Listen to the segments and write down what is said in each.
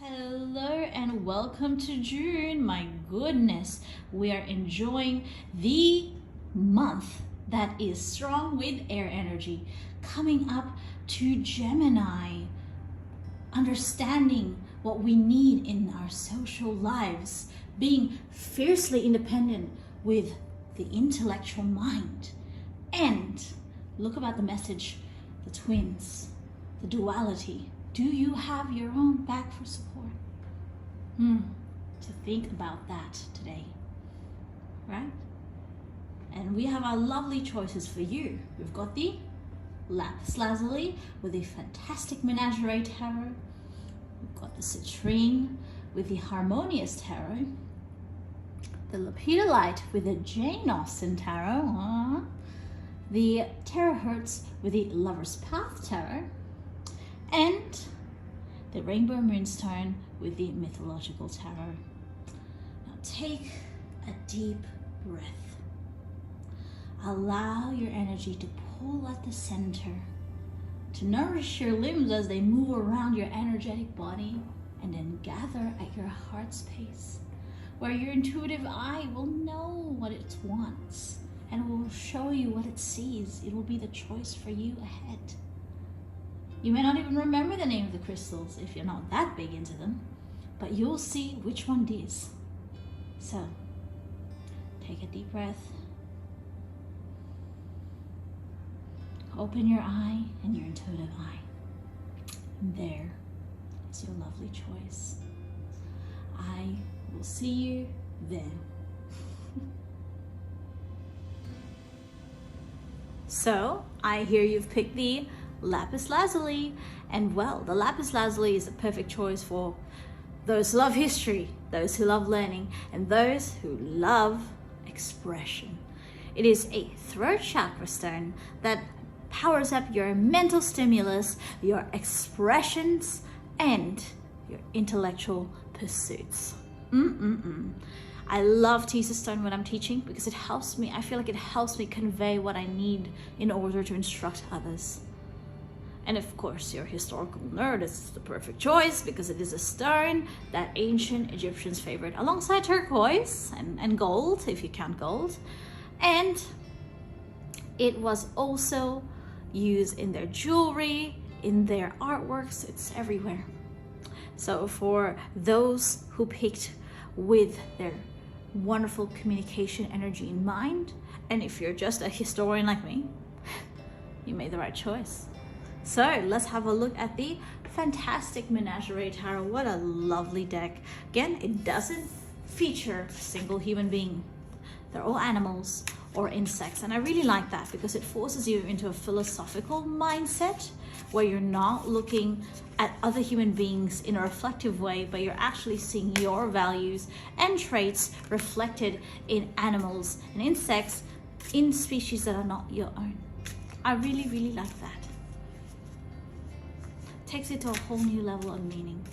Hello and welcome to June. My goodness, we are enjoying the month that is strong with air energy. Coming up to Gemini, understanding what we need in our social lives, being fiercely independent with the intellectual mind. And look about the message, the twins, the duality. Do you have your own back for support? To think about that today, right? And we have our lovely choices for you. We've got the Lapis Lazuli with the fantastic Menagerie Tarot. We've got the Citrine with the Harmonious Tarot. The Lepidolite with the Jane Austen Tarot. The Terahertz with the Lover's Path Tarot. And the Rainbow Moonstone with the Mythological Tarot. Now take a deep breath. Allow your energy to pull at the center, to nourish your limbs as they move around your energetic body, and then gather at your heart space, where your intuitive eye will know what it wants and will show you what it sees. It will be the choice for you ahead. You may not even remember the name of the crystals if you're not that big into them, but you'll see which one it is. So, take a deep breath. Open your eye and your intuitive eye. And there is your lovely choice. I will see you then. So, I hear you've picked the Lapis Lazuli, and well, the Lapis Lazuli is a perfect choice for those who love history, those who love learning, and those who love expression. It is a throat chakra stone that powers up your mental stimulus, your expressions, and your intellectual pursuits. I love teaser stone when I'm teaching because it helps me. I feel like it helps me convey what I need in order to instruct others. And of course, your historical nerd is the perfect choice because it is a stone that ancient Egyptians favored alongside turquoise and gold, if you count gold. And it was also used in their jewelry, in their artworks, it's everywhere. So for those who picked with their wonderful communication energy in mind, and if you're just a historian like me, you made the right choice. So let's have a look at the fantastic Menagerie Tarot. What a lovely deck. Again, it doesn't feature a single human being. They're all animals or insects. And I really like that because it forces you into a philosophical mindset where you're not looking at other human beings in a reflective way, but you're actually seeing your values and traits reflected in animals and insects in species that are not your own. I really, really like that. Takes it to a whole new level of meaning.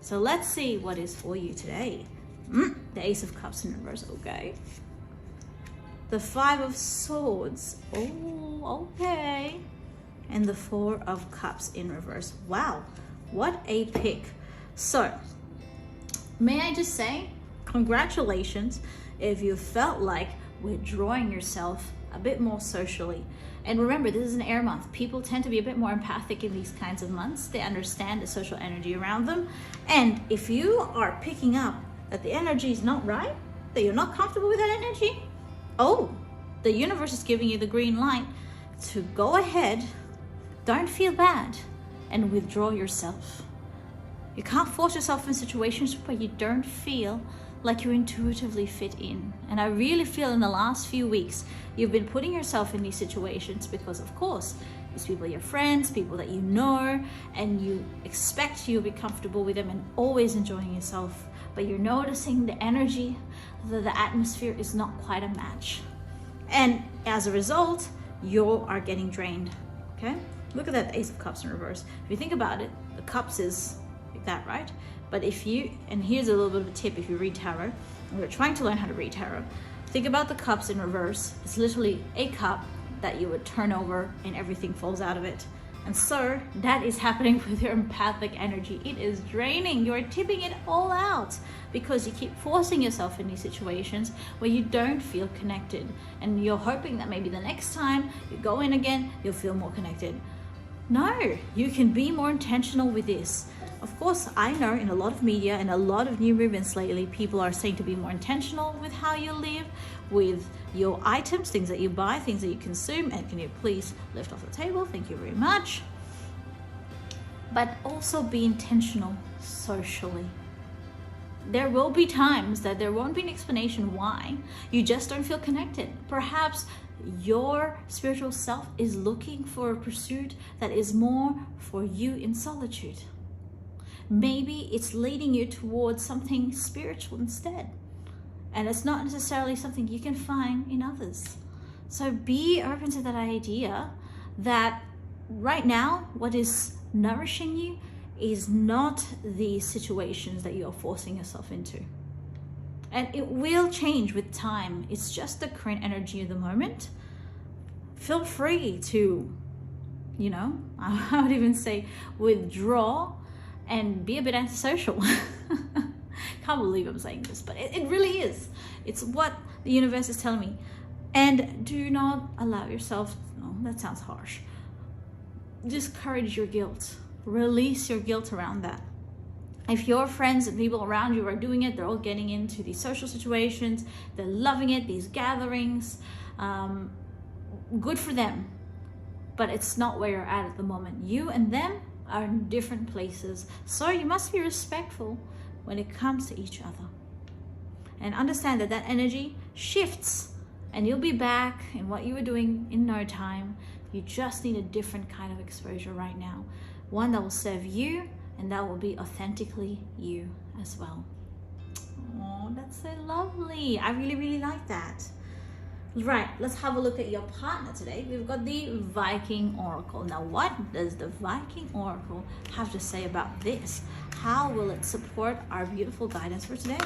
So let's see what is for you today. The Ace of Cups in reverse, okay. The Five of Swords, oh, okay. And the Four of Cups in reverse. Wow, what a pick. So, may I just say, congratulations if you felt like withdrawing yourself a bit more socially. And remember, this is an air month. People tend to be a bit more empathic in these kinds of months. They understand the social energy around them. And if you are picking up that the energy is not right, that you're not comfortable with that energy, the universe is giving you the green light to go ahead, don't feel bad, and withdraw yourself. You can't force yourself in situations where you don't feel like you intuitively fit in. And I really feel in the last few weeks, you've been putting yourself in these situations because, of course, these people are your friends, people that you know, and you expect you'll be comfortable with them and always enjoying yourself. But you're noticing the energy, the atmosphere is not quite a match. And as a result, you are getting drained, okay? Look at that Ace of Cups in reverse. If you think about it, the cups is like that, right? But if you, and here's a little bit of a tip if you read tarot, and you're trying to learn how to read tarot, think about the cups in reverse. It's literally a cup that you would turn over and everything falls out of it. And so that is happening with your empathic energy. It is draining. You're tipping it all out because you keep forcing yourself in these situations where you don't feel connected. And you're hoping that maybe the next time you go in again, you'll feel more connected. No, you can be more intentional with this. Of course, I know in a lot of media and a lot of new movements lately, people are saying to be more intentional with how you live, with your items, things that you buy, things that you consume. And can you please lift off the table? Thank you very much. But also be intentional socially. There will be times that there won't be an explanation why. You just don't feel connected. Perhaps your spiritual self is looking for a pursuit that is more for you in solitude. Maybe it's leading you towards something spiritual instead. And it's not necessarily something you can find in others. So be open to that idea that right now, what is nourishing you is not the situations that you're forcing yourself into. And it will change with time. It's just the current energy of the moment. Feel free to, I would even say withdraw and be a bit antisocial. Can't believe I'm saying this, but it really is. It's what the universe is telling me. And do not allow yourself, no, that sounds harsh. Discourage your guilt. Release your guilt around that. If your friends and people around you are doing it, they're all getting into these social situations, they're loving it, these gatherings, good for them. But it's not where you're at the moment. You and them are in different places. So you must be respectful when it comes to each other. And understand that energy shifts and you'll be back in what you were doing in no time. You just need a different kind of exposure right now. One that will serve you and that will be authentically you as well. Oh, that's so lovely. I really, really like that. Right, let's have a look at your partner today. We've got the Viking Oracle. Now, what does the Viking Oracle have to say about this? How will it support our beautiful guidance for today?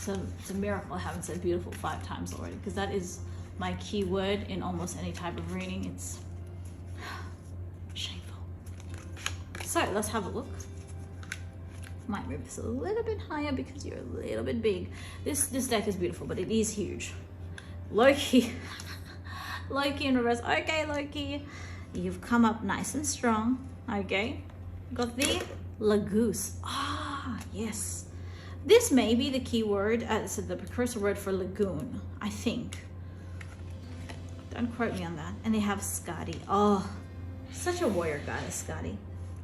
So it's a miracle I haven't said beautiful 5 times already, because that is my key word in almost any type of reading. It's shameful. So let's have a look. Might move this a little bit higher because you're a little bit big. This deck is beautiful, but it is huge. Loki. Loki in reverse. Okay, Loki. You've come up nice and strong. Okay. Got the Lagoose. Ah, yes. This may be the key word, so the precursor word for lagoon, I think. Don't quote me on that. And they have Skadi. Oh, such a warrior goddess, Skadi.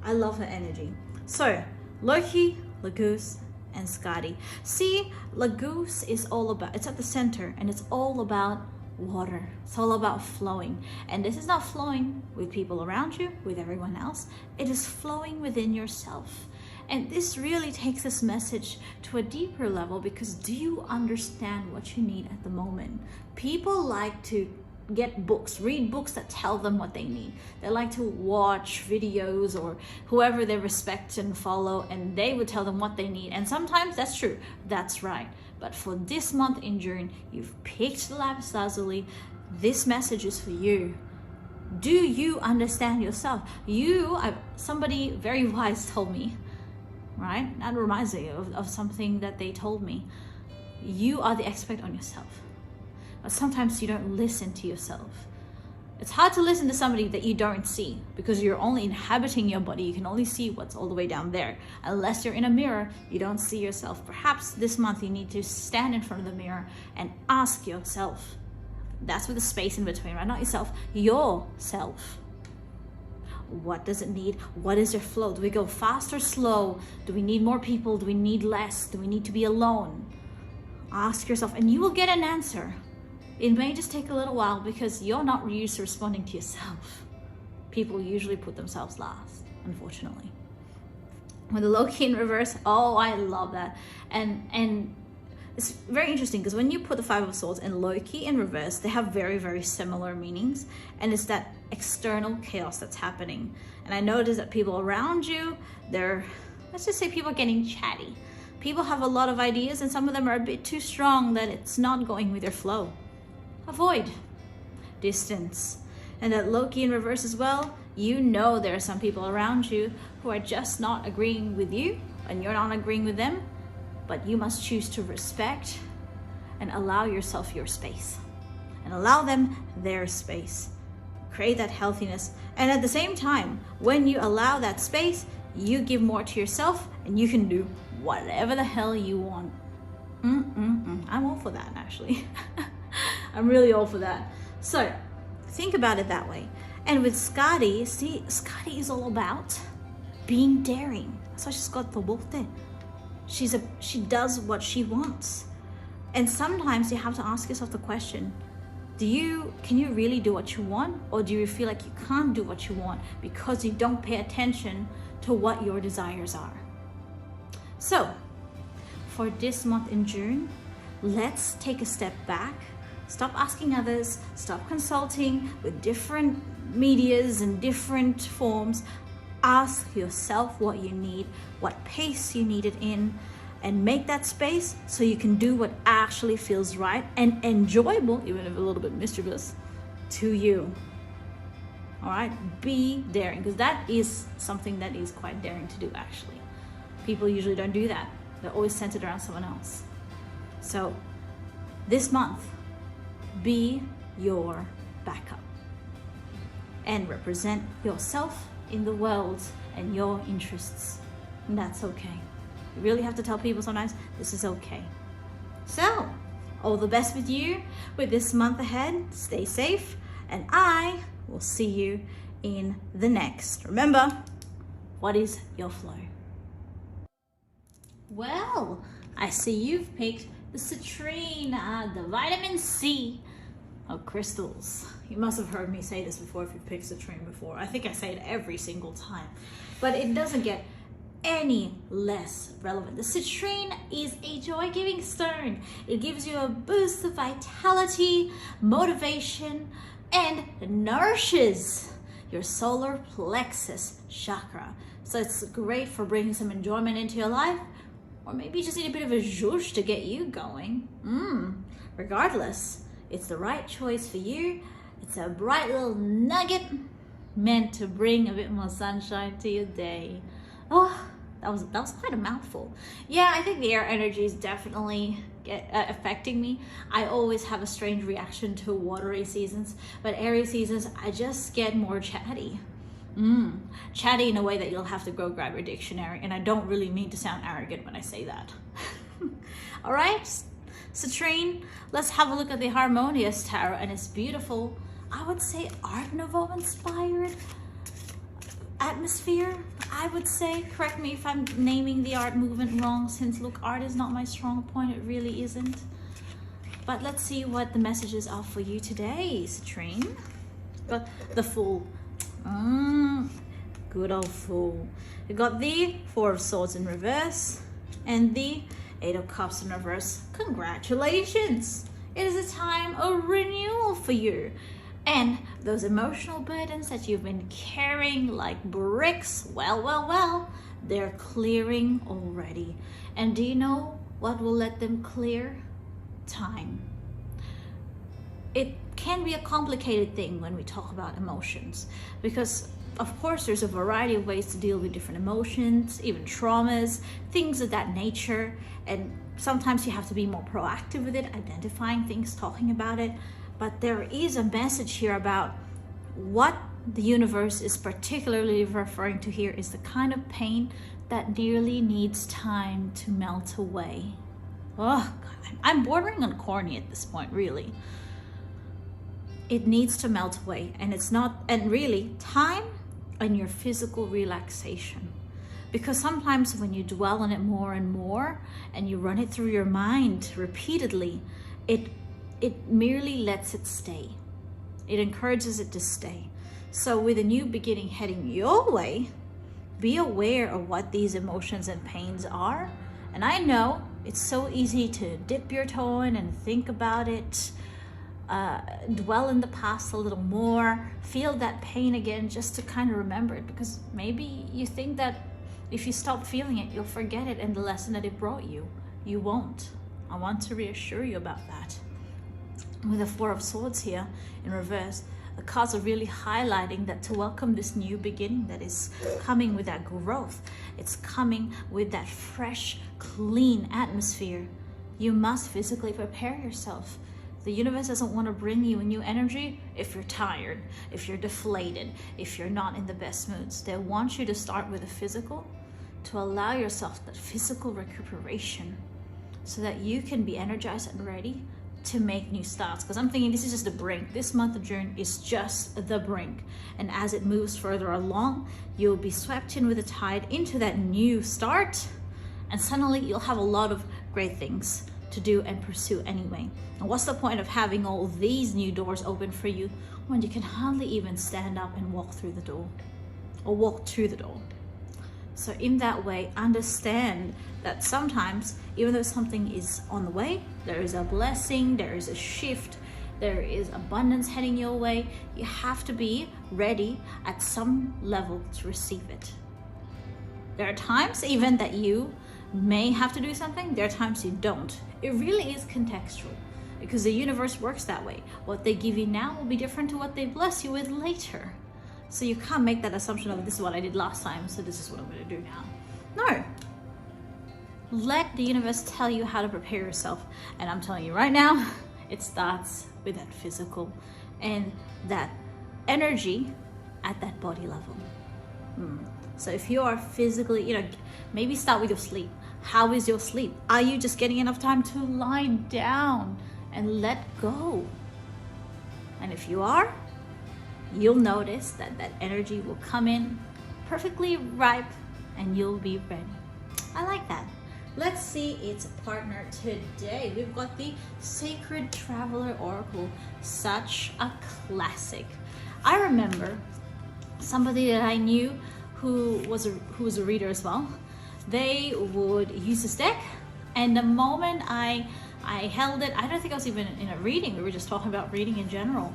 I love her energy. So, Loki, Lagoose, and Skadi. See, Lagoose is all about, it's at the center, and it's all about water. It's all about flowing. And this is not flowing with people around you, with everyone else. It is flowing within yourself. And this really takes this message to a deeper level, because do you understand what you need at the moment? People like to get books, read books that tell them what they need. They like to watch videos or whoever they respect and follow, and they would tell them what they need. And sometimes that's true, that's right. But for this month in June, you've picked the Lapis Lazuli. This message is for you. Do you understand yourself? Somebody very wise told me, right? That reminds me of something that they told me. You are the expert on yourself. But sometimes you don't listen to yourself. It's hard to listen to somebody that you don't see, because you're only inhabiting your body. You can only see what's all the way down there. Unless you're in a mirror, you don't see yourself. Perhaps this month you need to stand in front of the mirror and ask yourself. That's with the space in between, right? Not yourself, yourself. What does it need? What is your flow? Do we go fast or slow? Do we need more people? Do we need less? Do we need to be alone? Ask yourself, and you will get an answer. It may just take a little while, because you're not used to responding to yourself. People usually put themselves last, unfortunately. With the Loki in reverse, oh, I love that. And it's very interesting, because when you put the Five of Swords and Loki in reverse, they have very, very similar meanings. And it's that external chaos that's happening. And I notice that people around you, let's just say people are getting chatty. People have a lot of ideas, and some of them are a bit too strong that it's not going with their flow. Avoid distance. And that Loki in reverse as well, You know there are some people around you who are just not agreeing with you and you're not agreeing with them, but you must choose to respect and allow yourself your space and allow them their space. Create that healthiness. And at the same time, when you allow that space, you give more to yourself and you can do whatever the hell you want. I'm all for that, actually. I'm really all for that. So think about it that way. And with Scotty, see, Scotty is all about being daring. That's why she's got the wolf there. She does what she wants. And sometimes you have to ask yourself the question, can you really do what you want? Or do you feel like you can't do what you want because you don't pay attention to what your desires are? So for this month in June, let's take a step back. Stop asking others, stop consulting with different medias and different forms. Ask yourself what you need, what pace you need it in, and make that space so you can do what actually feels right and enjoyable, even if a little bit mischievous, to you. All right, be daring, because that is something that is quite daring to do, actually. People usually don't do that. They're always centered around someone else. So this month, be your backup and represent yourself in the world and your interests. And that's okay. You really have to tell people sometimes this is okay. So, all the best with you with this month ahead. Stay safe, and I will see you in the next. Remember, what is your flow? Well, I see you've picked the citrine, the vitamin C of crystals. You must have heard me say this before if you've picked citrine before. I think I say it every single time, but it doesn't get any less relevant. The citrine is a joy-giving stone. It gives you a boost of vitality, motivation, and nourishes your solar plexus chakra. So it's great for bringing some enjoyment into your life, or maybe you just need a bit of a zhuzh to get you going. Regardless, it's the right choice for you. It's a bright little nugget meant to bring a bit more sunshine to your day. Oh, that was quite a mouthful. Yeah, I think the air energy is definitely affecting me. I always have a strange reaction to watery seasons, but airy seasons, I just get more chatty. Chatty in a way that you'll have to go grab your dictionary, and I don't really mean to sound arrogant when I say that. All right, citrine, let's have a look at the Harmonious Tarot and its beautiful, I would say, Art Nouveau inspired atmosphere. I would say, correct me if I'm naming the art movement wrong, since look, art is not my strong point. It really isn't. But let's see what the messages are for you today, citrine. But the Fool. Good old Fool. You got the Four of Swords in reverse and the Eight of Cups in reverse. Congratulations! It is a time of renewal for you. And those emotional burdens that you've been carrying like bricks, well, they're clearing already. And do you know what will let them clear? Time. It can be a complicated thing when we talk about emotions, because of course there's a variety of ways to deal with different emotions, even traumas, things of that nature. And sometimes you have to be more proactive with it, identifying things, talking about it. But there is a message here about what the universe is particularly referring to here is the kind of pain that nearly needs time to melt away. Oh, God, I'm bordering on corny at this point, really. It needs to melt away, and it's not, and really, time and your physical relaxation. Because sometimes when you dwell on it more and more, and you run it through your mind repeatedly, it merely lets it stay. It encourages it to stay. So with a new beginning heading your way, be aware of what these emotions and pains are. And I know it's so easy to dip your toe in and think about it, dwell in the past a little more, feel that pain again just to kind of remember it, because maybe you think that if you stop feeling it, you'll forget it and the lesson that it brought you. You won't. I want to reassure you about that. With the Four of Swords here in reverse, The cards are really highlighting that to welcome this new beginning that is coming with that growth. It's coming with that fresh, clean atmosphere. You must physically prepare yourself. The universe doesn't want to bring you a new energy if you're tired, if you're deflated, if you're not in the best moods. They want you to start with the physical, to allow yourself that physical recuperation so that you can be energized and ready to make new starts. Because I'm thinking this is just the brink. This month of June is just the brink. And as it moves further along, you'll be swept in with the tide into that new start. And suddenly you'll have a lot of great things to do and pursue anyway. And what's the point of having all these new doors open for you when you can hardly even stand up and walk through the door or walk to the door? So in that way, understand that sometimes, even though something is on the way, there is a blessing, there is a shift, there is abundance heading your way. You have to be ready at some level to receive it. There are times even that you may have to do something, there are times you don't. It really is contextual because the universe works that way. What they give you now will be different to what they bless you with later. So you can't make that assumption of this is what I did last time, so this is what I'm going to do now. No. Let the universe tell you how to prepare yourself. And I'm telling you right now, it starts with that physical and that energy at that body level. So if you are physically, maybe start with your sleep. How is your sleep? Are you just getting enough time to lie down and let go? And if you are, you'll notice that that energy will come in perfectly ripe and you'll be ready. I like that. Let's see its partner today. We've got the Sacred Traveler Oracle, such a classic. I remember somebody that I knew who was a reader as well. They would use this deck, and the moment I held it, I don't think I was even in a reading, we were just talking about reading in general,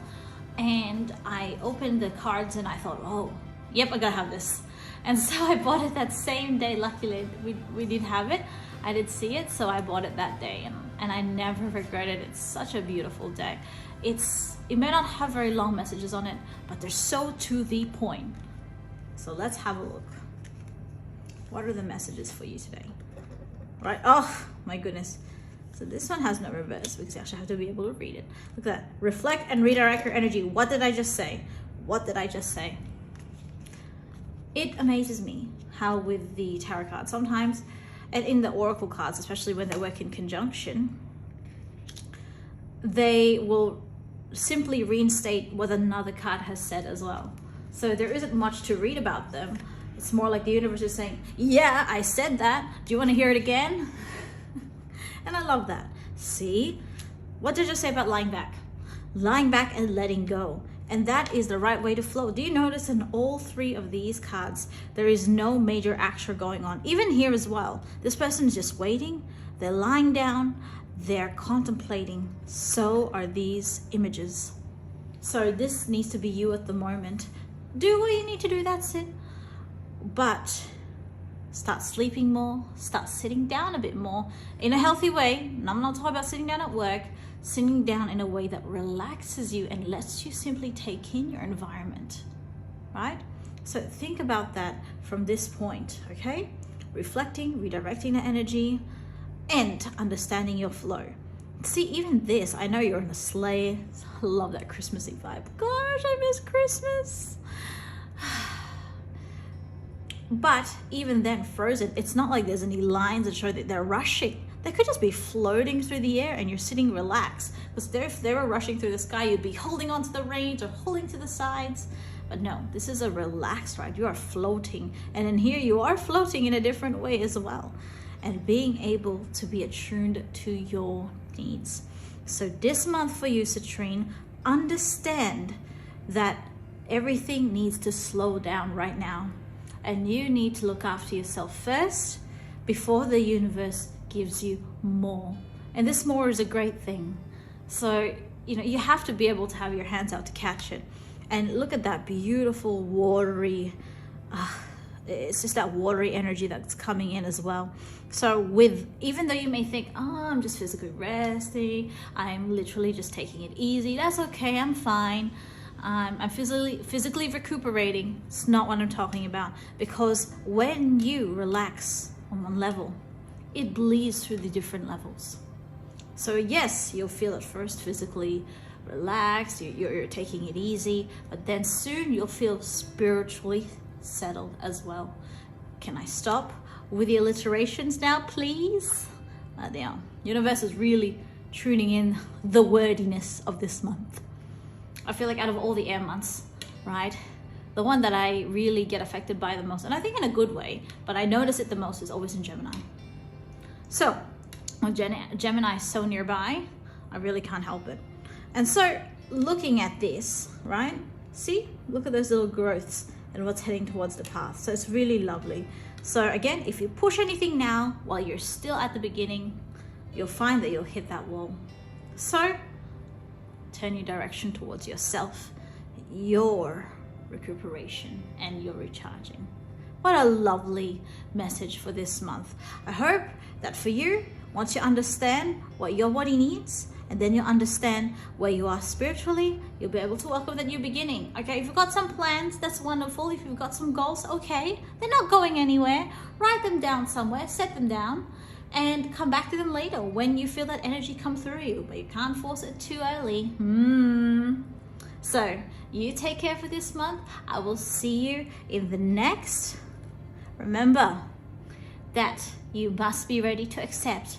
and I opened the cards and I thought, oh, yep, I gotta have this. And so I bought it that same day. Luckily we did have it, I did see it, so I bought it that day, and I never regretted it. It's such a beautiful deck. It may not have very long messages on it, but they're so to the point. So let's have a look. What are the messages for you today? Right, oh my goodness. So this one has no reverse because you actually have to be able to read it. Look at that. Reflect and redirect your energy. What did I just say? What did I just say? It amazes me how with the tarot cards sometimes, and in the oracle cards, especially when they work in conjunction, they will simply reinstate what another card has said as well. So there isn't much to read about them. It's more like the universe is saying, yeah, I said that. Do you want to hear it again? And I love that. See? What did I just say about lying back? Lying back and letting go. And that is the right way to flow. Do you notice in all three of these cards, there is no major action going on. Even here as well. This person is just waiting. They're lying down. They're contemplating. So are these images. So this needs to be you at the moment. Do what you need to do, that's it. But start sleeping more, start sitting down a bit more in a healthy way. And I'm not talking about sitting down at work, sitting down in a way that relaxes you and lets you simply take in your environment, right? So think about that from this point, okay? Reflecting, redirecting the energy, and understanding your flow. See, even this, I know you're in a sleigh. I love that Christmassy vibe. Gosh, I miss Christmas. But even then, frozen, it's not like there's any lines that show that they're rushing. They could just be floating through the air and you're sitting relaxed. Because if they were rushing through the sky, you'd be holding onto the reins or holding to the sides. But no, this is a relaxed ride. You are floating. And in here, you are floating in a different way as well. And being able to be attuned to your needs. So this month for you, Citrine, understand that everything needs to slow down right now. And you need to look after yourself first before the universe gives you more. And this more is a great thing. So, you have to be able to have your hands out to catch it. And look at that beautiful watery, it's just that watery energy that's coming in as well. So even though you may think, oh, I'm just physically resting, I'm literally just taking it easy, that's okay, I'm fine. I'm physically recuperating. It's not what I'm talking about, because when you relax on one level, it bleeds through the different levels. So yes, you'll feel at first physically relaxed, you're taking it easy, but then soon you'll feel spiritually settled as well. Can I stop with the alliterations now, please? The universe is really tuning in the wordiness of this month. I feel like out of all the air months, right, the one that I really get affected by the most, and I think in a good way, but I notice it the most, is always in Gemini. So when Gemini is so nearby, I really can't help it. And so looking at this, right, see, look at those little growths and what's heading towards the path. So it's really lovely. So again, if you push anything now while you're still at the beginning, you'll find that you'll hit that wall. So turn your direction towards yourself, your recuperation, and your recharging. What a lovely message for this month. I hope that for you, once you understand what your body needs, and then you understand where you are spiritually, you'll be able to welcome the new beginning. Okay, if you've got some plans, that's wonderful. If you've got some goals, okay, they're not going anywhere. Write them down somewhere, set them down, and come back to them later when you feel that energy come through you, but you can't force it too early. So you take care for this month. I will see you in the next. Remember that you must be ready to accept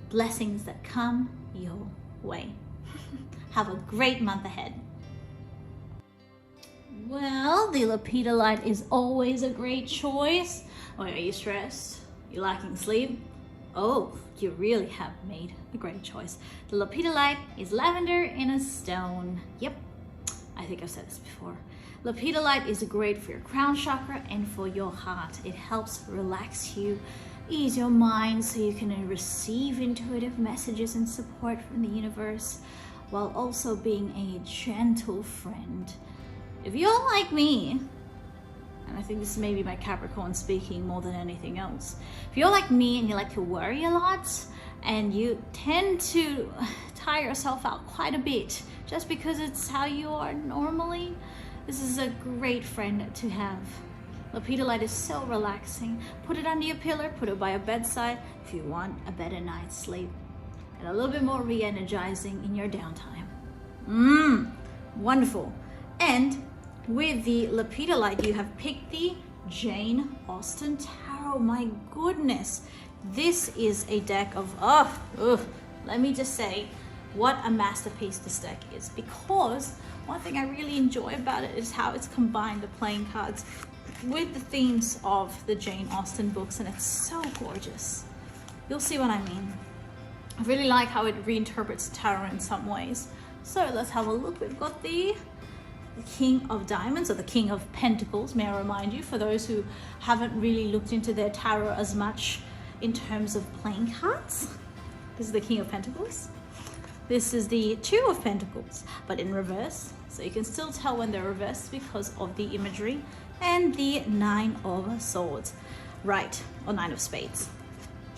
blessings that come your way. Have a great month ahead. Well, the Lepidolite is always a great choice. Oh, are you stressed? You lacking sleep? Oh, you really have made a great choice. The Lepidolite is lavender in a stone. Yep, I think I've said this before. Lepidolite is great for your crown chakra and for your heart. It helps relax you, ease your mind so you can receive intuitive messages and support from the universe, while also being a gentle friend. If you're like me, and I think this may be my Capricorn speaking more than anything else, if you're like me and you like to worry a lot and you tend to tire yourself out quite a bit just because it's how you are normally, this is a great friend to have. Lepidolite is so relaxing. Put it under your pillow, put it by your bedside if you want a better night's sleep and a little bit more re-energizing in your downtime. Wonderful. And with the Lepidolite, you have picked the Jane Austen Tarot. My goodness, this is a deck of, let me just say, what a masterpiece this deck is, because one thing I really enjoy about it is how it's combined the playing cards with the themes of the Jane Austen books, and it's so gorgeous. You'll see what I mean. I really like how it reinterprets tarot in some ways. So let's have a look. We've got the King of Diamonds, or the King of Pentacles, may I remind you, for those who haven't really looked into their tarot as much in terms of playing cards. This is the King of Pentacles. This is the Two of Pentacles, but in reverse. So you can still tell when they're reversed because of the imagery. And the Nine of Swords, right, or Nine of Spades,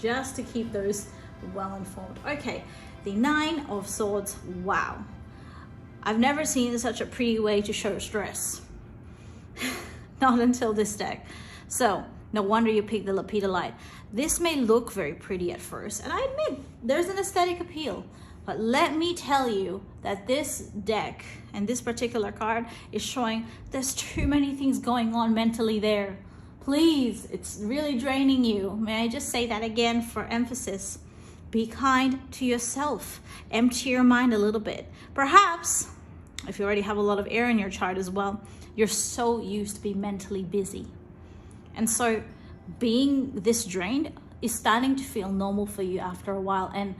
just to keep those well informed. Okay, the Nine of Swords, wow. I've never seen such a pretty way to show stress. Not until this deck. So no wonder you picked the Lepidolite. This may look very pretty at first, and I admit there's an aesthetic appeal, but let me tell you that this deck and this particular card is showing there's too many things going on mentally there. Please, it's really draining you. May I just say that again for emphasis? Be kind to yourself. Empty your mind a little bit. Perhaps, if you already have a lot of air in your chart as well, you're so used to be mentally busy. And so being this drained is starting to feel normal for you after a while. And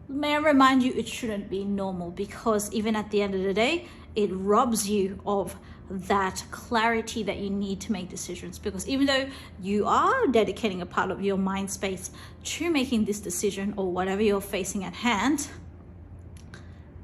may I remind you, it shouldn't be normal, because even at the end of the day, it robs you of that clarity that you need to make decisions. Because even though you are dedicating a part of your mind space to making this decision or whatever you're facing at hand,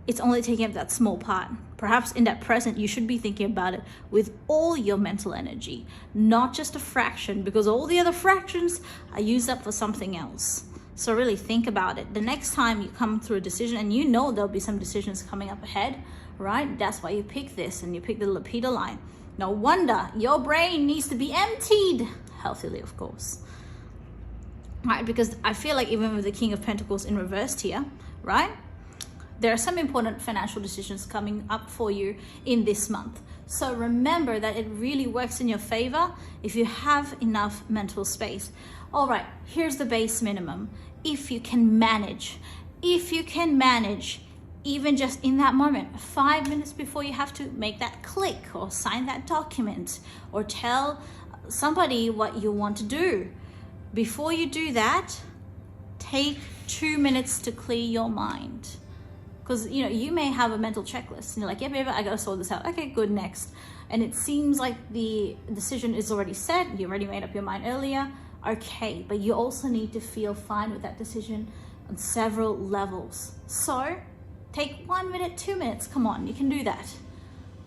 it's only taking up that small part. Perhaps in that present, you should be thinking about it with all your mental energy, not just a fraction, because all the other fractions are used up for something else. So really think about it. The next time you come through a decision, and you know there'll be some decisions coming up ahead, right? That's why you pick this, and you pick the Lepidolite. No wonder your brain needs to be emptied, healthily of course, right? Because I feel like even with the King of Pentacles in reversed here, right, there are some important financial decisions coming up for you in this month. So remember that it really works in your favor if you have enough mental space. All right, here's the base minimum. If you can manage, even just in that moment, 5 minutes before you have to make that click or sign that document or tell somebody what you want to do, before you do that, take 2 minutes to clear your mind. Because, you know, you may have a mental checklist and you're like, yeah, baby, I gotta sort this out. Okay, good, next. And it seems like the decision is already set. You already made up your mind earlier. Okay, but you also need to feel fine with that decision on several levels. So take 1 minute, 2 minutes. Come on, you can do that,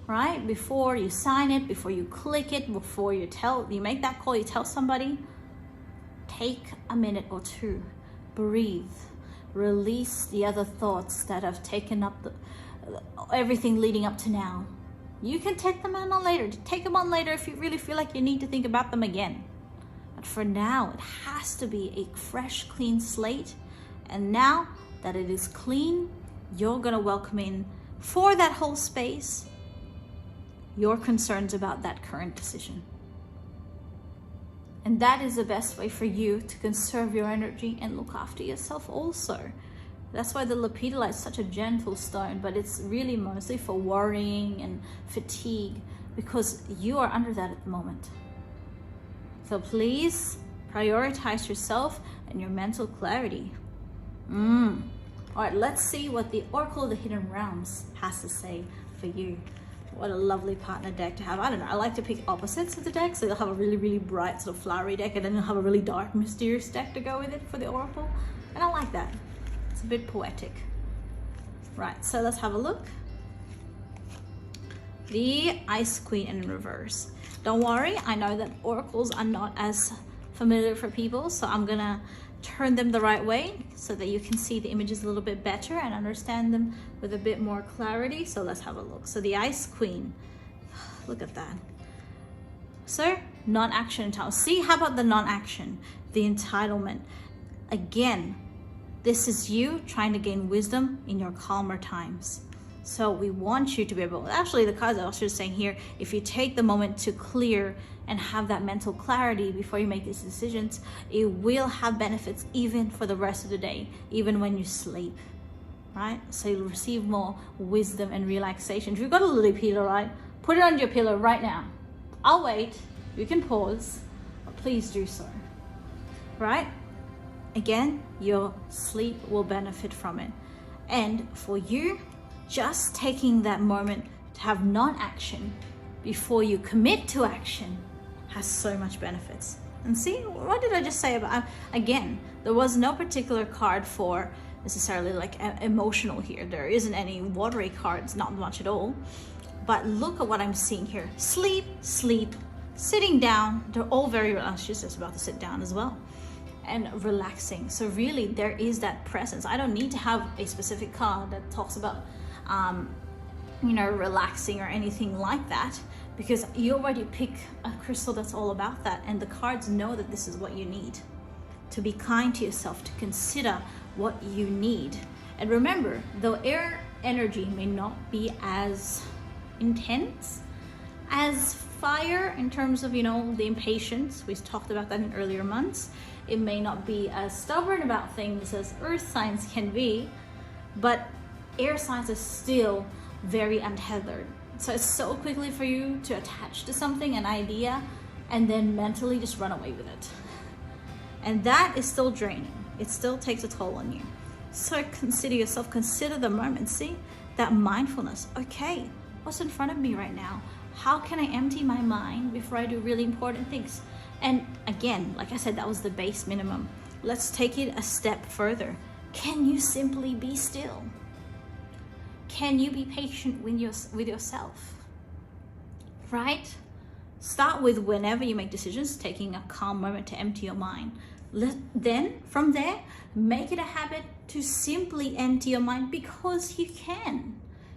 right? Before you sign it, before you click it, before you make that call, you tell somebody, take a minute or two, breathe. Release the other thoughts that have taken up everything leading up to now. You can take them on later. Take them on later if you really feel like you need to think about them again. But for now, it has to be a fresh, clean slate. And now that it is clean, you're going to welcome in for that whole space your concerns about that current decision. And that is the best way for you to conserve your energy and look after yourself also. That's why the Lepidolite is such a gentle stone, but it's really mostly for worrying and fatigue, because you are under that at the moment. So please prioritize yourself and your mental clarity. All right, let's see what the Oracle of the Hidden Realms has to say for you. What a lovely partner deck to have. I don't know, I like to pick opposites of the deck, so you'll have a really, really bright sort of flowery deck, and then you'll have a really dark, mysterious deck to go with it for the Oracle. And I like that. It's a bit poetic. Right, so let's have a look. The Ice Queen in reverse. Don't worry, I know that oracles are not as familiar for people, so I'm gonna turn them the right way so that you can see the images a little bit better and understand them with a bit more clarity. So let's have a look. So the Ice Queen, look at that. So non-action time. See, how about the non-action, the entitlement? Again, this is you trying to gain wisdom in your calmer times. So we want you to be able, actually the cards are also saying here, if you take the moment to clear and have that mental clarity before you make these decisions, it will have benefits even for the rest of the day, even when you sleep, right? So you'll receive more wisdom and relaxation. If you've got a little pillow, right, put it on your pillow right now. I'll wait, you can pause, but please do so, right? Again, your sleep will benefit from it. And for you, just taking that moment to have non-action before you commit to action has so much benefits. And see, what did I just say about, again, there was no particular card for necessarily like emotional here. There isn't any watery cards, not much at all. But look at what I'm seeing here. Sleep, sleep, sitting down. They're all very, she's just about to sit down as well. And relaxing. So really there is that presence. I don't need to have a specific card that talks about you know, relaxing or anything like that, because you already pick a crystal that's all about that, and the cards know that this is what you need. To be kind to yourself, to consider what you need. And remember, though air energy may not be as intense as fire in terms of, you know, the impatience, we talked about that in earlier months, it may not be as stubborn about things as earth signs can be, but air signs are still very untethered. So it's so quickly for you to attach to something, an idea, and then mentally just run away with it. And that is still draining. It still takes a toll on you. So consider yourself, consider the moment. See, that mindfulness. Okay, what's in front of me right now? How can I empty my mind before I do really important things? And again, like I said, that was the base minimum. Let's take it a step further. Can you simply be still? Can you be patient with yourself, right? Start with, whenever you make decisions, taking a calm moment to empty your mind. Then from there, make it a habit to simply empty your mind, because you can.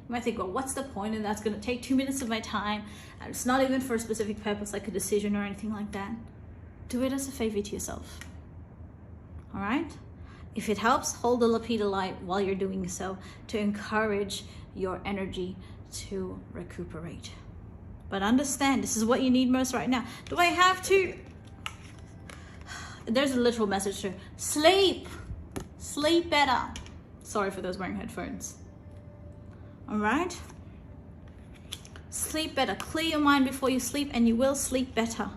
You might think, well, what's the point? And that's going to take 2 minutes of my time. And it's not even for a specific purpose, like a decision or anything like that. Do it as a favor to yourself. All right? If it helps, hold the Lepidolite while you're doing so to encourage your energy to recuperate. But understand, this is what you need most right now. Do I have to? There's a literal message to sleep. Sleep better. Sorry for those wearing headphones. All right? Sleep better. Clear your mind before you sleep, and you will sleep better.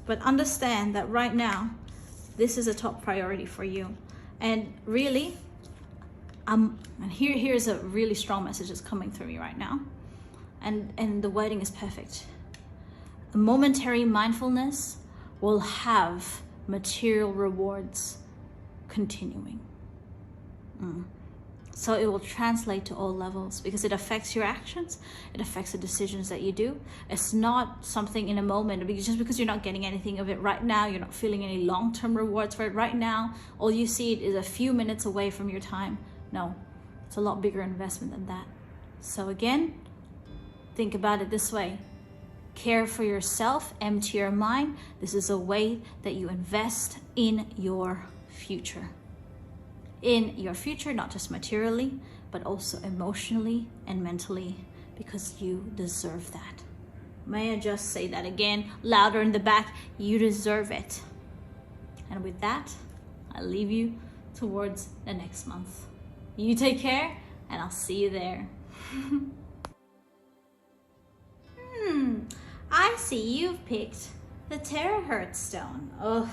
But understand that right now, this is a top priority for you. And really, and here's a really strong message that's coming through me right now. And the wording is perfect. A momentary mindfulness will have material rewards continuing. So it will translate to all levels, because it affects your actions, it affects the decisions that you do. It's not something in a moment, because just because you're not getting anything of it right now, you're not feeling any long-term rewards for it right now, all you see is a few minutes away from your time. No, it's a lot bigger investment than that. So again, think about it this way. Care for yourself, empty your mind. This is a way that you invest in your future. In your future, not just materially, but also emotionally and mentally, because you deserve that. May I just say that again, louder in the back? You deserve it. And with that, I leave you towards the next month. You take care, and I'll see you there. I see you've picked the Terahertz stone. Oh,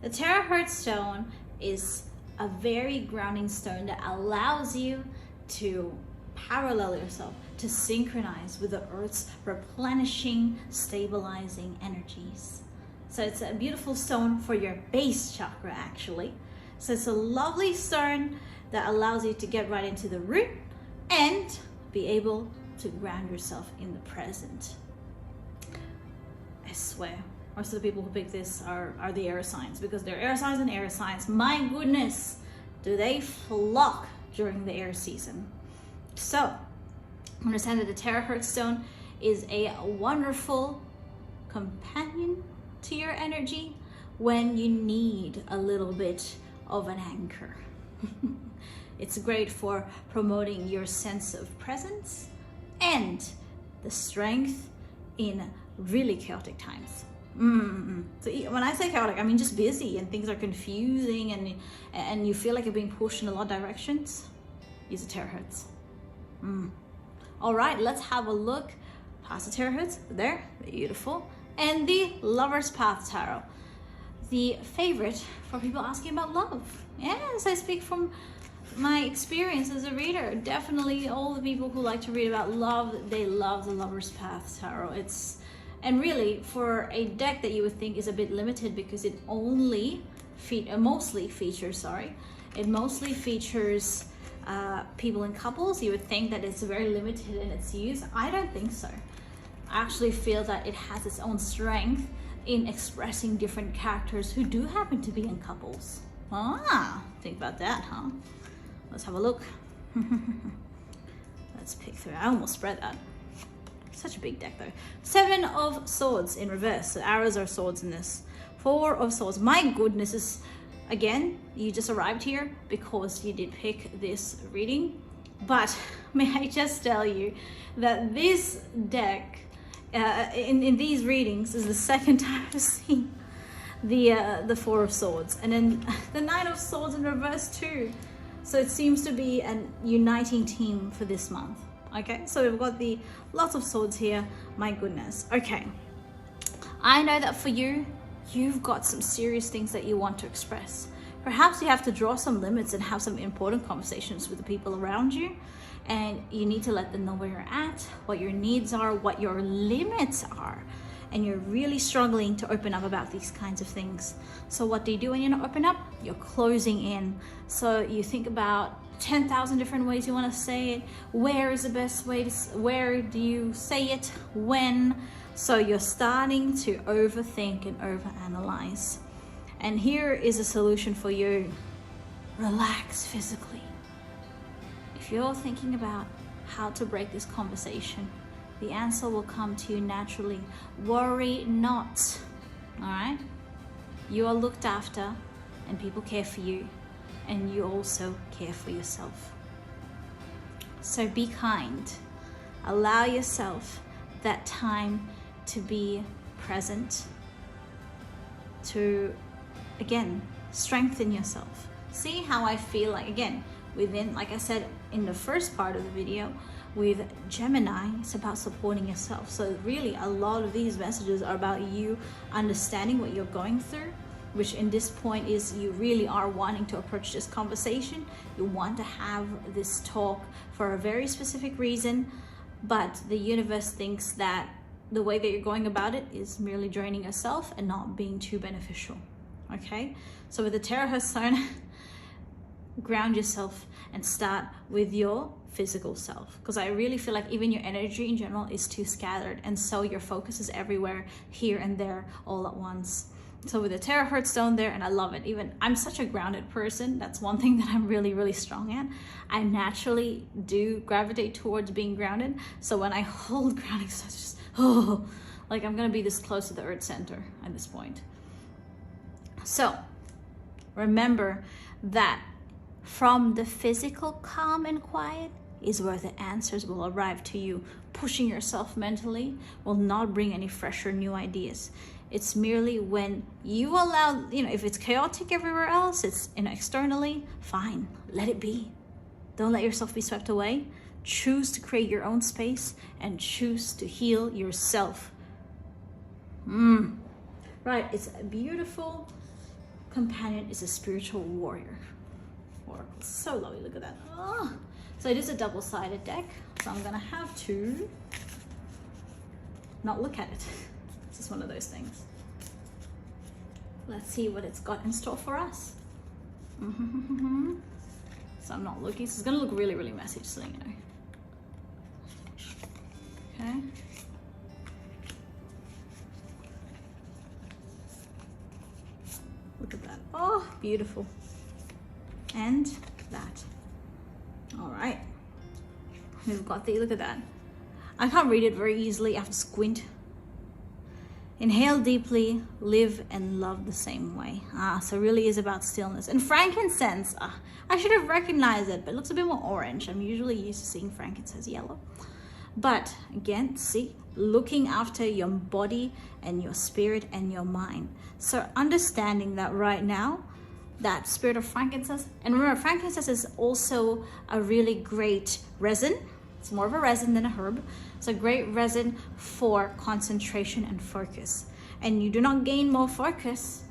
the Terahertz stone is a very grounding stone that allows you to parallel yourself, to synchronize with the earth's replenishing, stabilizing energies. So it's a beautiful stone for your base chakra, actually. So it's a lovely stone that allows you to get right into the root and be able to ground yourself in the present. I swear, most of the people who pick this are the air signs, because they're air signs and air signs. My goodness, do they flock during the air season. So understand that the Terahertz stone is a wonderful companion to your energy when you need a little bit of an anchor. It's great for promoting your sense of presence and the strength in really chaotic times. So when I say chaotic, I mean just busy and things are confusing and you feel like you're being pushed in a lot of directions. Use a Terahertz. All right, let's have a look past the Terahertz. There, beautiful. And the Lover's Path Tarot, the favorite for people asking about love. Yes, I speak from my experience as a reader. Definitely all the people who like to read about love, they love the Lover's Path Tarot. And really, for a deck that you would think is a bit limited because it mostly features people in couples, you would think that it's very limited in its use. I don't think so. I actually feel that it has its own strength in expressing different characters who do happen to be in couples. Think about that, huh? Let's have a look. Let's pick through. I almost spread that. Such a big deck though. 7 of Swords in reverse. So arrows are swords in this. 4 of Swords. My goodness, is again, you just arrived here because you did pick this reading. But may I just tell you that this deck, in these readings, is the second time I've seen the 4 of Swords, and then the 9 of Swords in reverse too. So it seems to be a uniting team for this month. Okay, so we've got the lots of swords here. My goodness. Okay, I know that for you, you've got some serious things that you want to express. Perhaps you have to draw some limits and have some important conversations with the people around you, and you need to let them know where you're at, what your needs are, what your limits are, and you're really struggling to open up about these kinds of things. So what do you do when you're not open up? You're closing in. So you think about 10,000 different ways you want to say it. Where is the best way to, where do you say it, when? So you're starting to overthink and overanalyze. And here is a solution for you. Relax physically. If you're thinking about how to break this conversation, the answer will come to you naturally. Worry not, all right? You are looked after and people care for you, and you also care for yourself. So be kind. Allow yourself that time to be present, to, again, strengthen yourself. See how I feel like, again, within, like I said in the first part of the video, with Gemini, it's about supporting yourself. So really a lot of these messages are about you understanding what you're going through, which in this point is you really are wanting to approach this conversation. You want to have this talk for a very specific reason, but the universe thinks that the way that you're going about it is merely draining yourself and not being too beneficial. Okay, so with the Terahertz sign, ground yourself and start with your physical self, because I really feel like even your energy in general is too scattered, and so your focus is everywhere, here and there, all at once. So with the Terahertz stone there, and I love it. Even I'm such a grounded person. That's one thing that I'm really, really strong at. I naturally do gravitate towards being grounded. So when I hold grounding, so it's just, oh, like I'm gonna be this close to the earth center at this point. So remember that from the physical calm and quiet is where the answers will arrive to you. Pushing yourself mentally will not bring any fresh or new ideas. It's merely when you allow, if it's chaotic everywhere else, it's externally, fine, let it be. Don't let yourself be swept away. Choose to create your own space and choose to heal yourself. Right, it's a beautiful companion, is a spiritual warrior. Oracle, so lovely, look at that. Oh. So it is a double-sided deck, so I'm gonna have to not look at it. It's just one of those things. Let's see what it's got in store for us. So I'm not looking. So it's gonna look really, really messy, just so you know. Okay. Look at that. Oh, beautiful. And that. All right. We've got the, look at that. I can't read it very easily. I have to squint. Inhale deeply, live and love the same way. So it really is about stillness. And frankincense, I should have recognized it, but it looks a bit more orange. I'm usually used to seeing frankincense yellow. But again, see, looking after your body and your spirit and your mind. So understanding that right now, that spirit of frankincense, and remember, frankincense is also a really great resin. It's more of a resin than a herb. It's a great resin for concentration and focus. And you do not gain more focus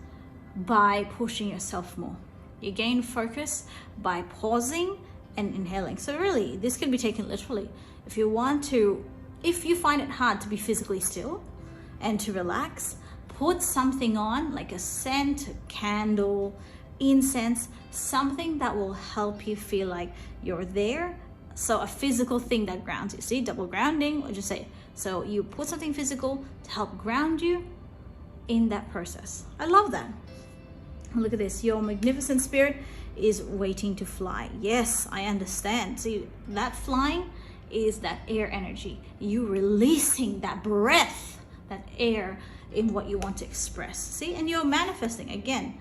by pushing yourself more. You gain focus by pausing and inhaling. So really, this can be taken literally. If you find it hard to be physically still and to relax, put something on, like a scent, a candle, incense, something that will help you feel like you're there. So a physical thing that grounds you. See, double grounding, what you say? So you put something physical to help ground you in that process. I love that. Look at this. Your magnificent spirit is waiting to fly. Yes, I understand. See, that flying is that air energy. You releasing that breath, that air in what you want to express. See, and you're manifesting again.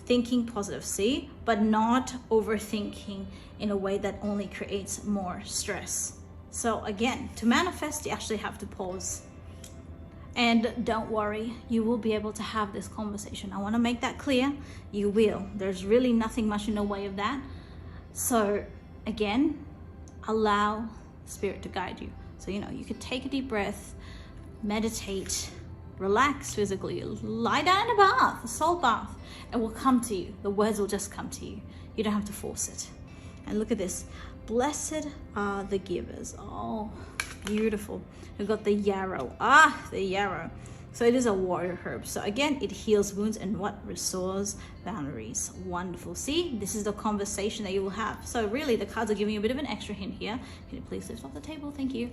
Thinking positive, see, but not overthinking in a way that only creates more stress. So again, to manifest, you actually have to pause. And don't worry, you will be able to have this conversation. I want to make that clear. You will. There's really nothing much in the way of that. So again, allow spirit to guide you. So, you could take a deep breath, meditate, relax physically, lie down in a bath, a salt bath, and will come to you. The words will just come to you. You don't have to force it. And look at this. Blessed are the givers. Oh, beautiful. We've got the yarrow. The yarrow. So it is a warrior herb. So again, it heals wounds and what restores boundaries. Wonderful. See, this is the conversation that you will have. So really, the cards are giving you a bit of an extra hint here. Can you please lift off the table? Thank you.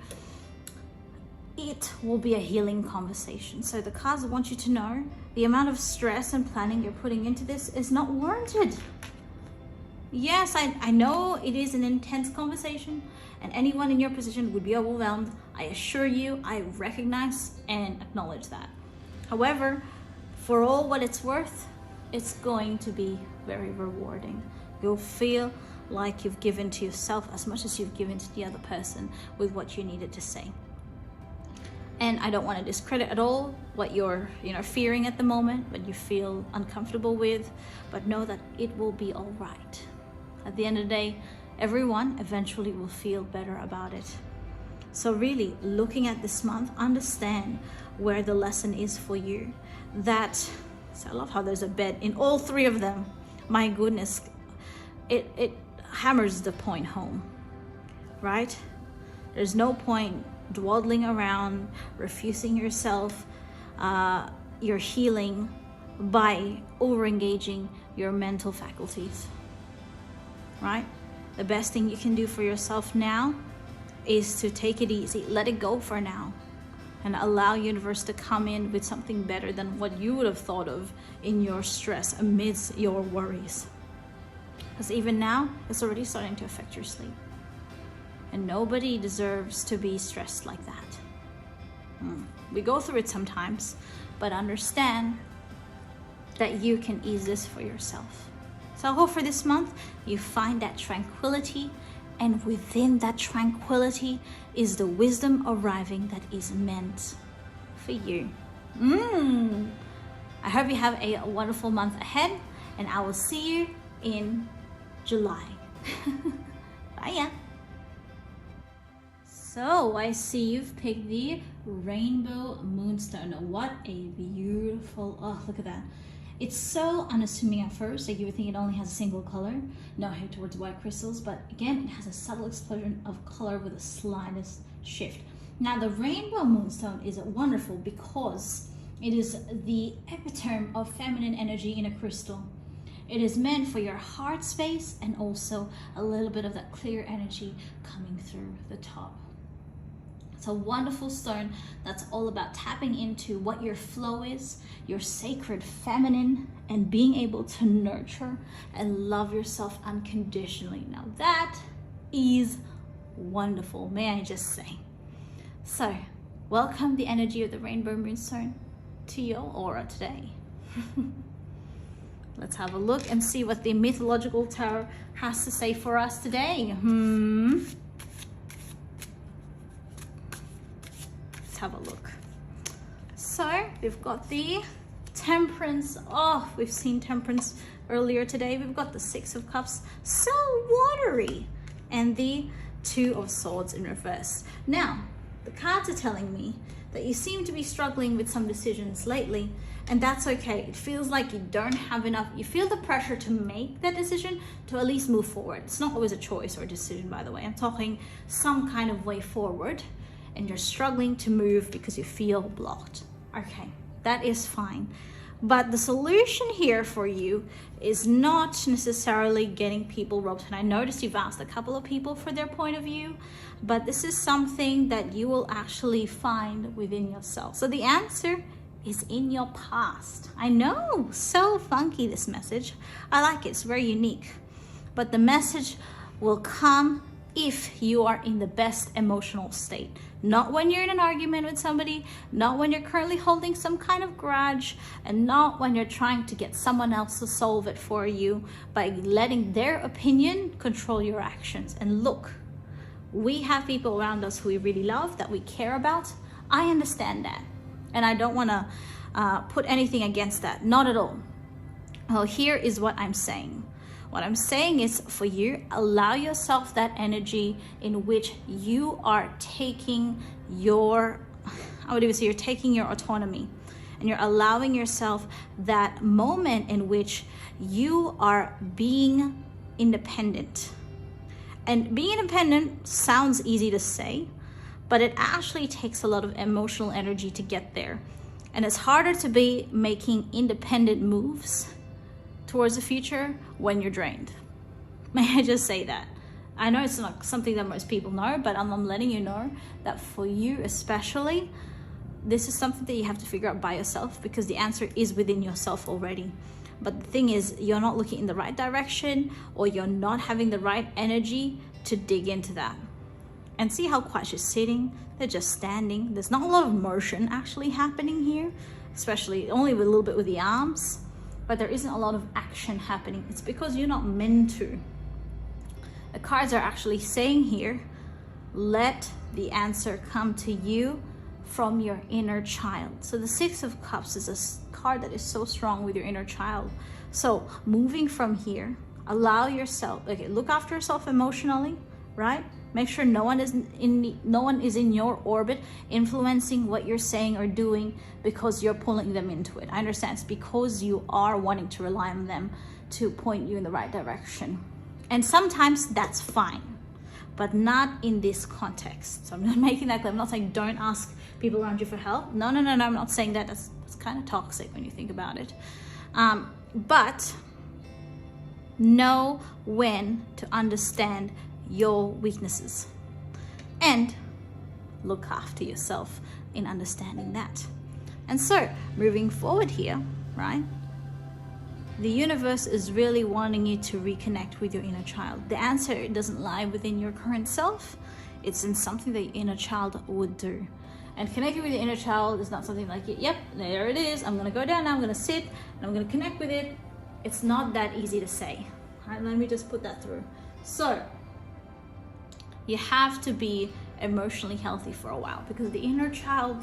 it will be a healing conversation. So the cards want you to know the amount of stress and planning you're putting into this is not warranted. Yes, I know it is an intense conversation, and anyone in your position would be overwhelmed. I assure you, I recognize and acknowledge that. However, for all what it's worth, it's going to be very rewarding. You'll feel like you've given to yourself as much as you've given to the other person with what you needed to say. And I don't want to discredit at all what you're fearing at the moment, what you feel uncomfortable with, but know that it will be all right. At the end of the day, everyone eventually will feel better about it. So really, looking at this month, understand where the lesson is for you. So I love how there's a bed in all three of them. My goodness, it hammers the point home, right? There's no point dawdling around, refusing yourself your healing by over-engaging your mental faculties, right? The best thing you can do for yourself now is to take it easy, let it go for now, and allow universe to come in with something better than what you would have thought of in your stress amidst your worries. Because even now, it's already starting to affect your sleep. And nobody deserves to be stressed like that. We go through it sometimes, but understand that you can ease this for yourself. So I hope for this month, you find that tranquility, and within that tranquility is the wisdom arriving that is meant for you. I hope you have a wonderful month ahead, and I will see you in July. Bye, yeah. So I see you've picked the Rainbow Moonstone. What a beautiful, oh, look at that. It's so unassuming at first, like you would think it only has a single color. No head towards white crystals, but again, it has a subtle explosion of color with the slightest shift. Now the Rainbow Moonstone is wonderful because it is the epitome of feminine energy in a crystal. It is meant for your heart space and also a little bit of that clear energy coming through the top. It's a wonderful stone that's all about tapping into what your flow is, your sacred feminine, and being able to nurture and love yourself unconditionally. Now that is wonderful, may I just say. So, welcome the energy of the Rainbow Moonstone to your aura today. Let's have a look and see what the Mythological Tarot has to say for us today. Have a look. So we've got the Temperance. Oh, we've seen Temperance earlier today. We've got the Six of Cups, so watery, and the Two of Swords in reverse. Now the cards are telling me that you seem to be struggling with some decisions lately, and that's okay. It feels like you don't have enough. You feel the pressure to make that decision, to at least move forward. It's not always a choice or a decision, by the way. I'm talking some kind of way forward, and you're struggling to move because you feel blocked. Okay, that is fine. But the solution here for you is not necessarily getting people roped. And I noticed you've asked a couple of people for their point of view, but this is something that you will actually find within yourself. So the answer is in your past. I know, so funky, this message. I like it, it's very unique. But the message will come if you are in the best emotional state. Not when you're in an argument with somebody, not when you're currently holding some kind of grudge, and not when you're trying to get someone else to solve it for you by letting their opinion control your actions. And look, we have people around us who we really love, that we care about. I understand that. And I don't want to put anything against that. Not at all. Well, here is what I'm saying. What I'm saying is, for you, allow yourself that energy in which you are taking your, I would even say you're taking your autonomy, and you're allowing yourself that moment in which you are being independent. And being independent sounds easy to say, but it actually takes a lot of emotional energy to get there. And it's harder to be making independent moves towards the future when you're drained. May I just say that? I know it's not something that most people know, but I'm letting you know that for you especially, this is something that you have to figure out by yourself, because the answer is within yourself already. But the thing is, you're not looking in the right direction, or you're not having the right energy to dig into that. And see how quiet she's sitting. They're just standing. There's not a lot of motion actually happening here, especially only a little bit with the arms, but there isn't a lot of action happening. It's because you're not meant to. The cards are actually saying here, let the answer come to you from your inner child. So the Six of Cups is a card that is so strong with your inner child. So moving from here, allow yourself, okay, look after yourself emotionally, right? Make sure no one is in your orbit influencing what you're saying or doing because you're pulling them into it. I understand it's because you are wanting to rely on them to point you in the right direction. And sometimes that's fine, but not in this context. So I'm not making that clear. I'm not saying don't ask people around you for help. No, I'm not saying that. That's kind of toxic when you think about it. But know when to understand your weaknesses and look after yourself in understanding that. And so moving forward here, right, the universe is really wanting you to reconnect with your inner child. The answer doesn't lie within your current self. It's in something that your inner child would do. And connecting with your inner child is not something like, yep, there it is, I'm gonna go down now, I'm gonna sit and I'm gonna connect with it. It's not that easy to say. All right, let me just put that through. So you have to be emotionally healthy for a while, because the inner child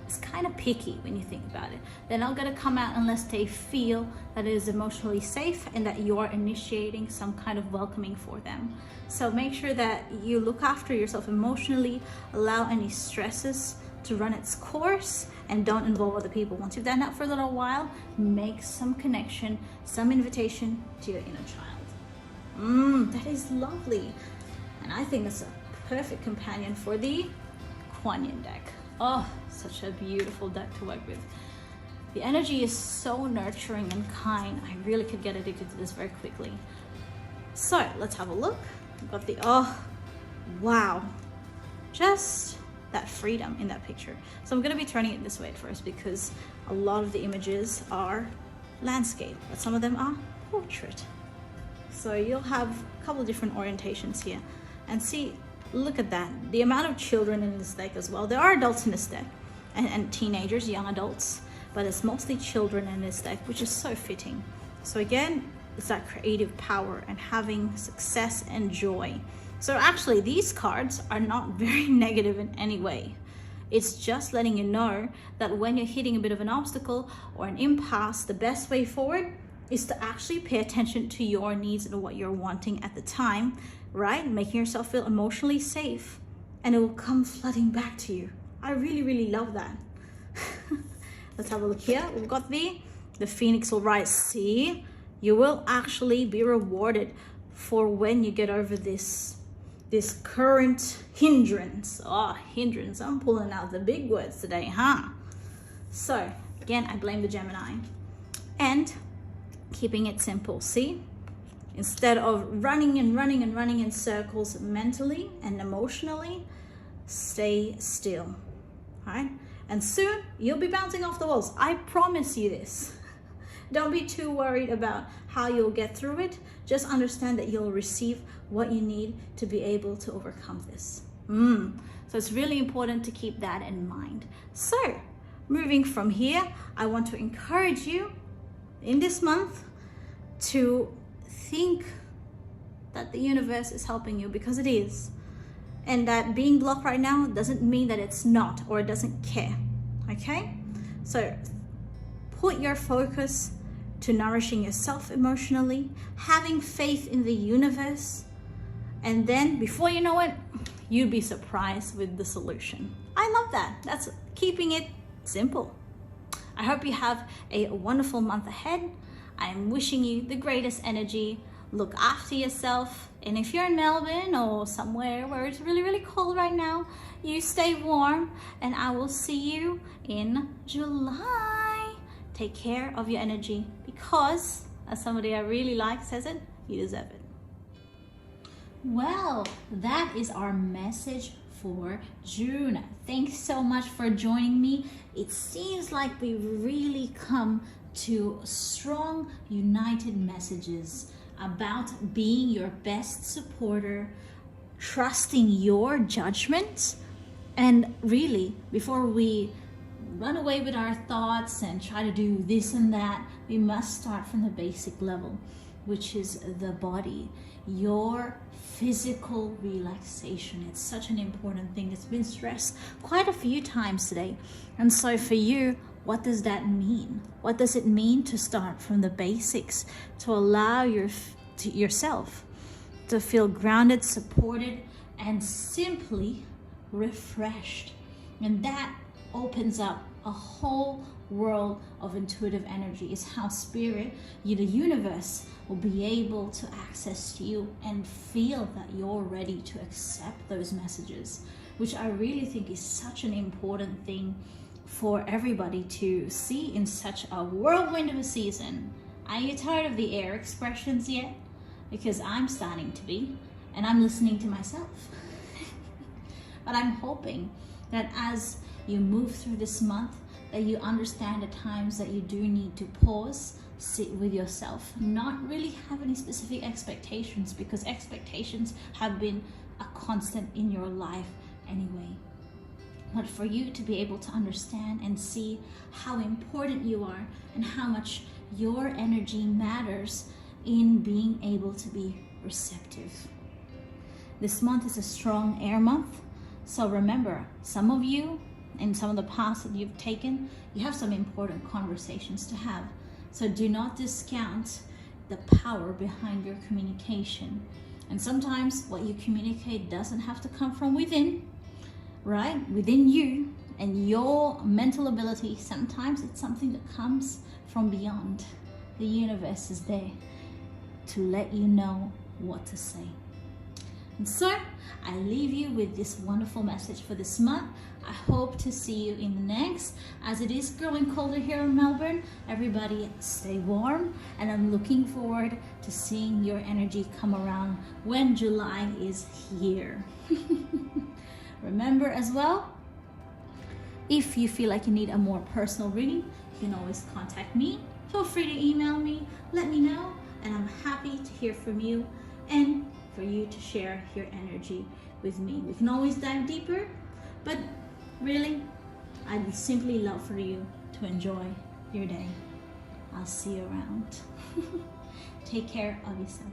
is kind of picky when you think about it. They're not going to come out unless they feel that it is emotionally safe and that you are initiating some kind of welcoming for them. So make sure that you look after yourself emotionally, allow any stresses to run its course, and don't involve other people. Once you've done that for a little while, make some connection, some invitation to your inner child. That is lovely. And I think that's a perfect companion for the Kuan Yin deck. Oh, such a beautiful deck to work with. The energy is so nurturing and kind. I really could get addicted to this very quickly. So let's have a look. We've got the, oh, wow. Just that freedom in that picture. So I'm going to be turning it this way at first, because a lot of the images are landscape, but some of them are portrait. So you'll have a couple of different orientations here. And see, look at that. The amount of children in this deck as well. There are adults in this deck, and teenagers, young adults, but it's mostly children in this deck, which is so fitting. So again, it's that creative power and having success and joy. So actually, these cards are not very negative in any way. It's just letting you know that when you're hitting a bit of an obstacle or an impasse, the best way forward is to actually pay attention to your needs and what you're wanting at the time, right? Making yourself feel emotionally safe, and it will come flooding back to you. I really, really love that. Let's have a look here. We've got the Phoenix will rise. See, you will actually be rewarded for when you get over this current hindrance. Oh, hindrance. I'm pulling out the big words today, huh? So again, I blame the Gemini. And keeping it simple, see? Instead of running in circles mentally and emotionally, stay still, all right? And soon you'll be bouncing off the walls. I promise you this. Don't be too worried about how you'll get through it. Just understand that you'll receive what you need to be able to overcome this. So it's really important to keep that in mind. So moving from here, I want to encourage you in this month to think that the universe is helping you, because it is. And that being blocked right now doesn't mean that it's not, or it doesn't care, okay? So put your focus to nourishing yourself emotionally, having faith in the universe, and then before you know it, you'd be surprised with the solution. I love that. That's keeping it simple. I hope you have a wonderful month ahead. I'm wishing you the greatest energy. Look after yourself. And if you're in Melbourne or somewhere where it's really, really cold right now, you stay warm, and I will see you in July. Take care of your energy, because, as somebody I really like says it, you deserve it. Well, that is our message for June. Thanks so much for joining me. It seems like we really come to strong, united messages about being your best supporter, trusting your judgment, and really, before we run away with our thoughts and try to do this and that, we must start from the basic level, which is the body, your physical relaxation. It's such an important thing. It's been stressed quite a few times today. And so for you, what does that mean? What does it mean to start from the basics, to allow yourself to feel grounded, supported, and simply refreshed? And that opens up a whole world of intuitive energy. Is how spirit, the universe, will be able to access you and feel that you're ready to accept those messages, which I really think is such an important thing for everybody to see in such a whirlwind of a season. Are you tired of the air expressions yet? Because I'm starting to be, and I'm listening to myself. But I'm hoping that as you move through this month, that you understand at times that you do need to pause, sit with yourself, not really have any specific expectations, because expectations have been a constant in your life anyway. But for you to be able to understand and see how important you are and how much your energy matters in being able to be receptive. This month is a strong air month. So remember, some of you, in some of the paths that you've taken, you have some important conversations to have. So do not discount the power behind your communication. And sometimes what you communicate doesn't have to come from within, right? Within you and your mental ability. Sometimes it's something that comes from beyond. The universe is there to let you know what to say. And so I leave you with this wonderful message for this month. I hope to see you in the next. As it is growing colder here in Melbourne, everybody stay warm, and I'm looking forward to seeing your energy come around when July is here. Remember as well, if you feel like you need a more personal reading, you can always contact me. Feel free to email me, let me know, and I'm happy to hear from you and for you to share your energy with me. We can always dive deeper, but really, I'd simply love for you to enjoy your day. I'll see you around. Take care of yourself.